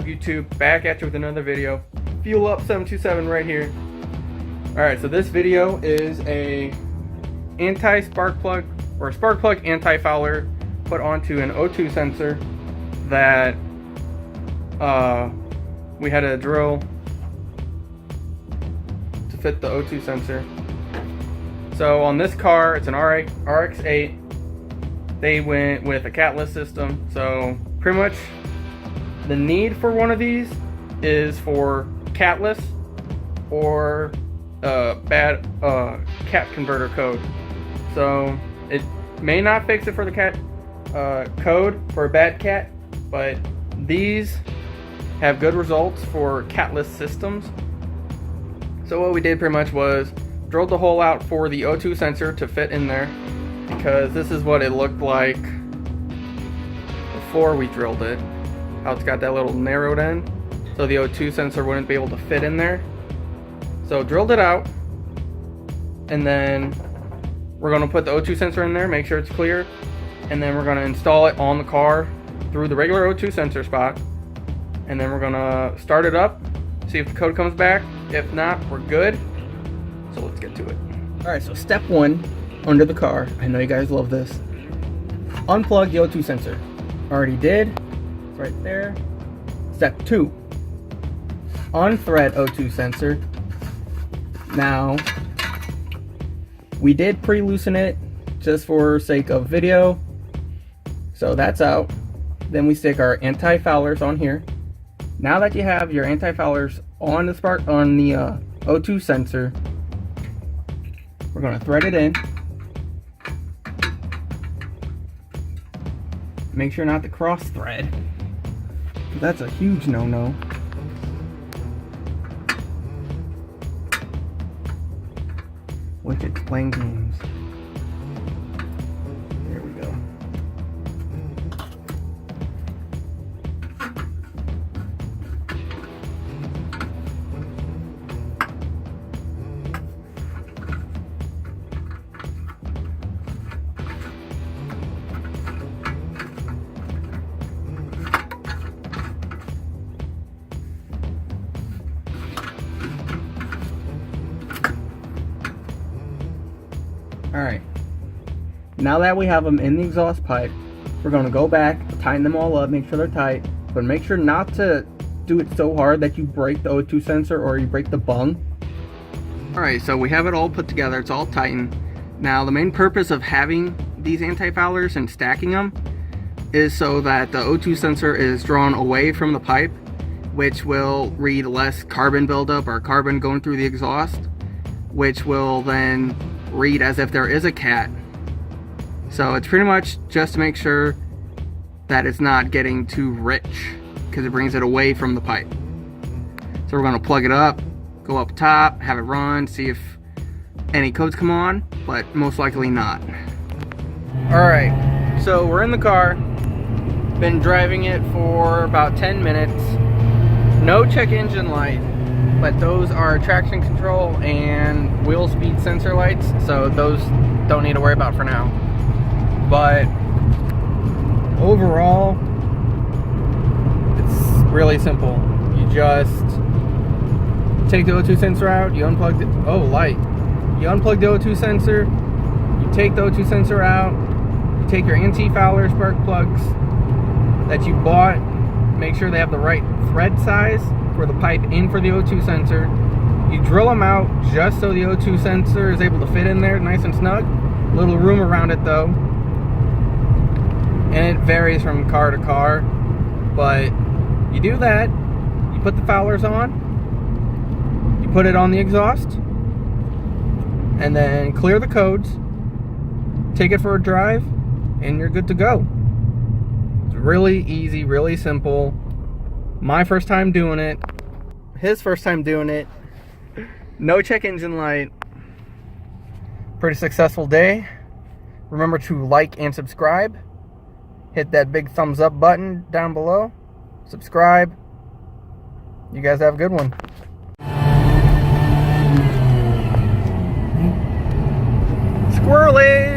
YouTube? Back at you with another video. Fuel Up 727 right here. Alright, so this video is a anti-spark plug or spark plug anti-fouler put onto an O2 sensor that we had to drill to fit the O2 sensor. So on this car, it's an RX-8. They went with a catless system. So pretty much the need for one of these is for catless or bad cat converter code. So it may not fix it for the cat code for a bad cat, but these have good results for catless systems. So what we did pretty much was drilled the hole out for the O2 sensor to fit in there, because this is what it looked like before we drilled it. How it's got that little narrowed end, so the O2 sensor wouldn't be able to fit in there. So drilled it out, and then we're going to put the O2 sensor in there, make sure it's clear, and then we're going to install it on the car through the regular O2 sensor spot, and then we're going to start it up, see if the code comes back. If not, we're good. So let's get to it. Alright, so step one, under the car, I know you guys love this, unplug the O2 sensor. Already did, it's right there. Step two, unthread O2 sensor. Now, we did pre-loosen it just for sake of video, so that's out. Then we stick our anti-foulers on here. Now that you have your anti-foulers on the O2 sensor, we're going to thread it in. Make sure not to cross thread. That's a huge no-no. Which it's playing games. There we go. Alright, now that we have them in the exhaust pipe, we're going to go back, tighten them all up, make sure they're tight, but make sure not to do it so hard that you break the O2 sensor or you break the bung. Alright, so we have it all put together, it's all tightened. Now the main purpose of having these anti-foulers and stacking them is so that the O2 sensor is drawn away from the pipe, which will read less carbon buildup or carbon going through the exhaust, which will then read as if there is a cat. So it's pretty much just to make sure that it's not getting too rich, because it brings it away from the pipe. So we're going to plug it up, go up top, have it run, see if any codes come on, but most likely not. Alright, so we're in the car, been driving it for about 10 minutes. No check engine light, but those are traction control and wheel speed sensor lights, so those don't need to worry about for now. But overall, it's really simple. You just take the O2 sensor out, you unplug the You unplug the O2 sensor, you take the O2 sensor out, you take your anti-fouler spark plugs that you bought, make sure they have the right thread size for the pipe in for the O2 sensor. You drill them out just so the O2 sensor is able to fit in there nice and snug. Little room around it though, and it varies from car to car, but you do that, you put the foulers on, you put it on the exhaust, and then clear the codes, take it for a drive, and you're good to go. It's really easy, really simple. My first time doing it, his first time doing it, no check engine light. Pretty successful day. Remember to like and subscribe. Hit that big thumbs up button down below. Subscribe. You guys have a good one. Squirrely!